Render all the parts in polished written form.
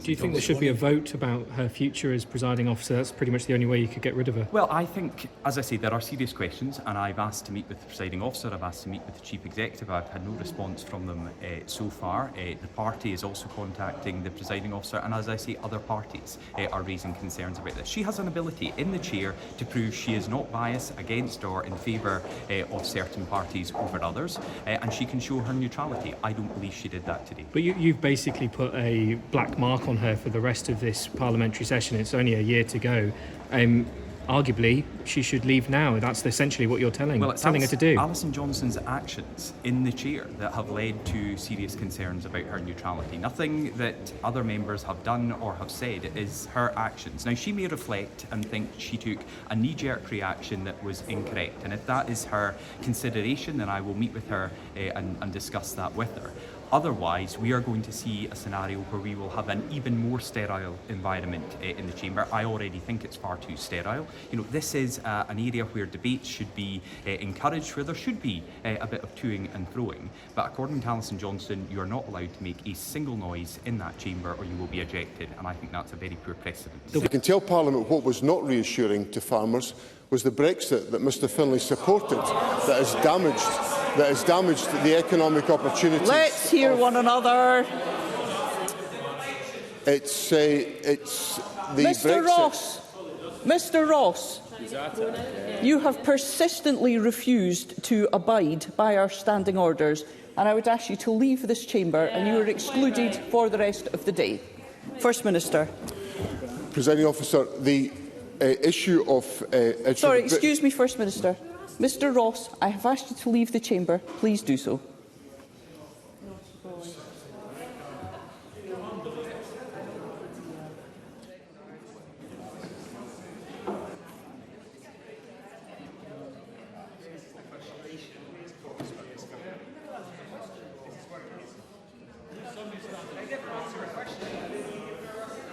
Do you think there should be a vote about her future as presiding officer? That's pretty much the only way you could get rid of her. Well, I think, as I say, there are serious questions, and I've asked to meet with the presiding officer, I've asked to meet with the chief executive. I've had no response from them so far. The party is also contacting the presiding officer, and as I say, other parties are raising concerns about this. She has an ability in the chair to prove she is not biased against or in favour of certain parties over others, and she can show her neutrality. I don't believe she did that today. But you've basically put a black mark on her for the rest of this parliamentary session. It's only a year to go. Arguably, she should leave now. That's essentially what you're telling her to do. Alison Johnson's actions in the chair that have led to serious concerns about her neutrality. Nothing that other members have done or have said is her actions. Now, she may reflect and think she took a knee-jerk reaction that was incorrect, and if that is her consideration, then I will meet with her and discuss that with her. Otherwise, we are going to see a scenario where we will have an even more sterile environment in the chamber. I already think it's far too sterile. You know, this is an area where debates should be encouraged, where there should be a bit of toing and throwing. But according to Alison Johnson, you are not allowed to make a single noise in that chamber or you will be ejected. And I think that's a very poor precedent. I can tell Parliament what was not reassuring to farmers was the Brexit that Mr Findlay supported that has damaged the economic opportunities. Let's hear one another. It's the Mr. Brexit. Mr. Ross, you have persistently refused to abide by our standing orders, and I would ask you to leave this chamber, and you are excluded for the rest of the day. First Minister. Presiding Officer, the issue of... Sorry, excuse me, First Minister. Mr. Ross, I have asked you to leave the chamber. Please do so.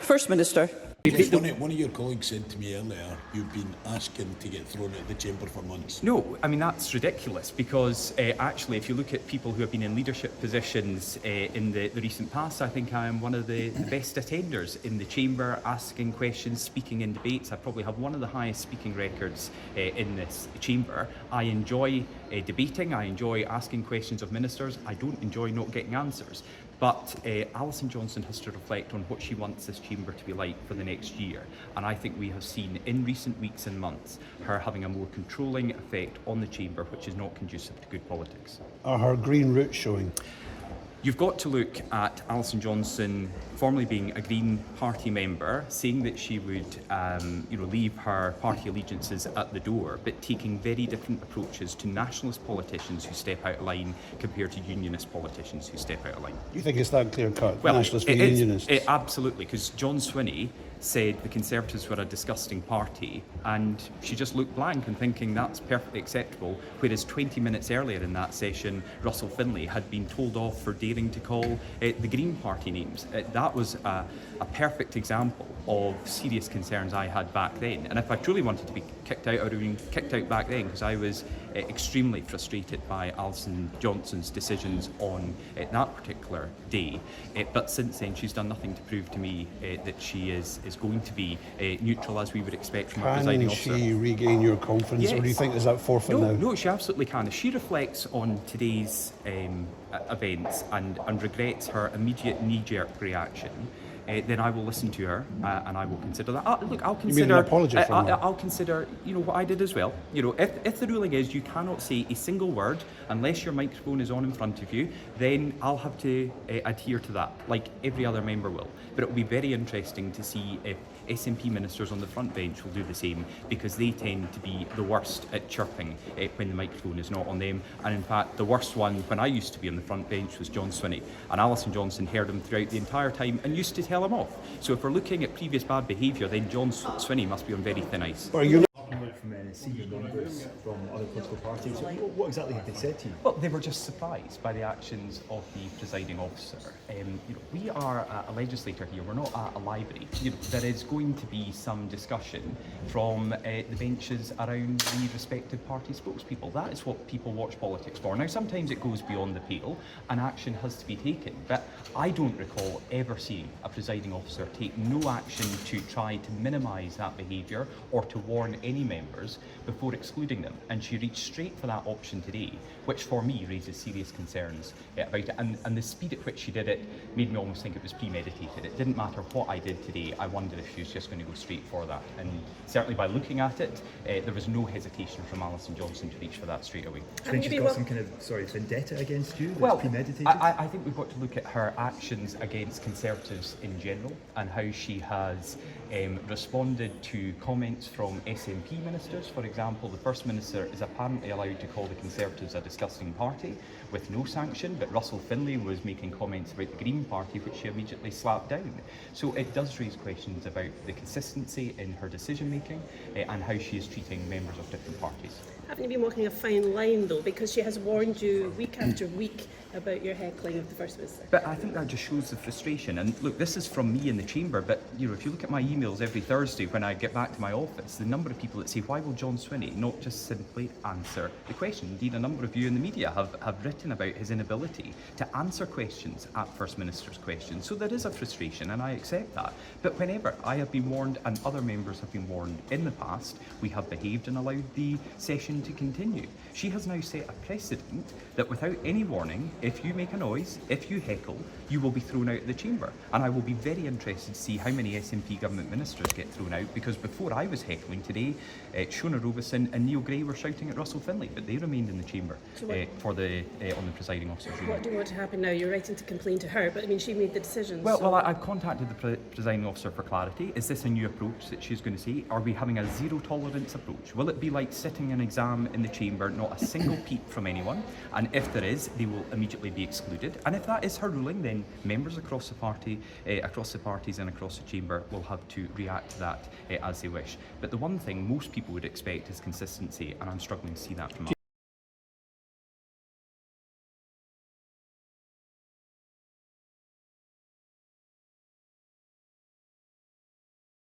First Minister. One of your colleagues said to me earlier, you've been asking to get thrown out of the chamber for months. No, I mean, that's ridiculous because actually, if you look at people who have been in leadership positions in the recent past, I think I am one of the best attenders in the chamber, asking questions, speaking in debates. I probably have one of the highest speaking records in this chamber. I enjoy debating, I enjoy asking questions of ministers, I don't enjoy not getting answers. But Alison Johnson has to reflect on what she wants this chamber to be like for the next year. And I think we have seen in recent weeks and months her having a more controlling effect on the chamber, which is not conducive to good politics. Are her green roots showing? You've got to look at Alison Johnson, formerly being a Green Party member, saying that she would leave her party allegiances at the door, but taking very different approaches to nationalist politicians who step out of line compared to unionist politicians who step out of line. Do you think it's that clear-cut, well, nationalist for unionists? Absolutely, because John Swinney said the Conservatives were a disgusting party, and she just looked blank and thinking that's perfectly acceptable, whereas 20 minutes earlier in that session, Russell Findlay had been told off for daring to call the Green Party names. That was a perfect example of serious concerns I had back then, and if I truly wanted to be kicked out, I would have been kicked out back then, because I was extremely frustrated by Alison Johnson's decisions on that particular day. But since then, she's done nothing to prove to me that she is going to be neutral, as we would expect from a presiding officer. Can she regain your confidence, yes. Or do you think is that forfeit now? No, she absolutely can. If she reflects on today's events and regrets her immediate knee-jerk reaction, then I will listen to her and I will consider that. I'll consider. You mean an apology from her? I'll consider, what I did as well. If the ruling is you cannot say a single word unless your microphone is on in front of you, then I'll have to adhere to that, like every other member will. But it will be very interesting to see if SNP ministers on the front bench will do the same, because they tend to be the worst at chirping when the microphone is not on them. And in fact, the worst one when I used to be on the front bench was John Swinney. And Alison Johnson heard him throughout the entire time and used to tell him off. So if we're looking at previous bad behaviour, then John Swinney must be on very thin ice. from senior members from other political parties. What exactly have they said to you? Well, they were just surprised by the actions of the presiding officer. We are a legislator here, we're not a library. There is going to be some discussion from the benches around the respective party spokespeople. That is what people watch politics for. Now, sometimes it goes beyond the pale and action has to be taken, but I don't recall ever seeing a presiding officer take no action to try to minimise that behaviour or to warn any members before excluding them. And she reached straight for that option today, which for me raises serious concerns about it. And the speed at which she did it made me almost think it was premeditated. It didn't matter what I did today, I wondered if she was just going to go straight for that. And certainly by looking at it, there was no hesitation from Alison Johnson to reach for that straight away. Do you think she's got some kind of vendetta against you that's well, premeditated? I think we've got to look at her actions against Conservatives in general and how she has responded to comments from SNP ministers. For example, the First Minister is apparently allowed to call the Conservatives a disgusting party with no sanction, but Russell Findlay was making comments about the Green Party which she immediately slapped down. So it does raise questions about the consistency in her decision making and how she is treating members of different parties. Haven't you been walking a fine line though, because she has warned you week after week about your heckling of the First Minister? But I think that just shows the frustration. And look, this is from me in the chamber, but if you look at my emails every Thursday when I get back to my office, the number of people that say, why will John Swinney not just simply answer the question? Indeed, a number of you in the media have written about his inability to answer questions at First Minister's questions. So there is a frustration, and I accept that. But whenever I have been warned and other members have been warned in the past, we have behaved and allowed the session to continue. She has now set a precedent that without any warning, if you make a noise, if you heckle, you will be thrown out of the chamber. And I will be very interested to see how many SNP government ministers get thrown out, because before I was heckling today, Shona Robeson and Neil Gray were shouting at Russell Findlay, but they remained in the chamber on the presiding officer's ruling. What do you want to happen now? You're writing to complain to her, but I mean, she made the decision. Well, I've contacted the presiding officer for clarity. Is this a new approach that she's going to say? Are we having a zero tolerance approach? Will it be like sitting an exam in the chamber, not a single peep from anyone? And if there is, they will immediately be excluded. And if that is her ruling, then members across the party, across the parties and across the chamber will have to react to that as they wish. But the one thing most people would expect is consistency, and I'm struggling to see that from us.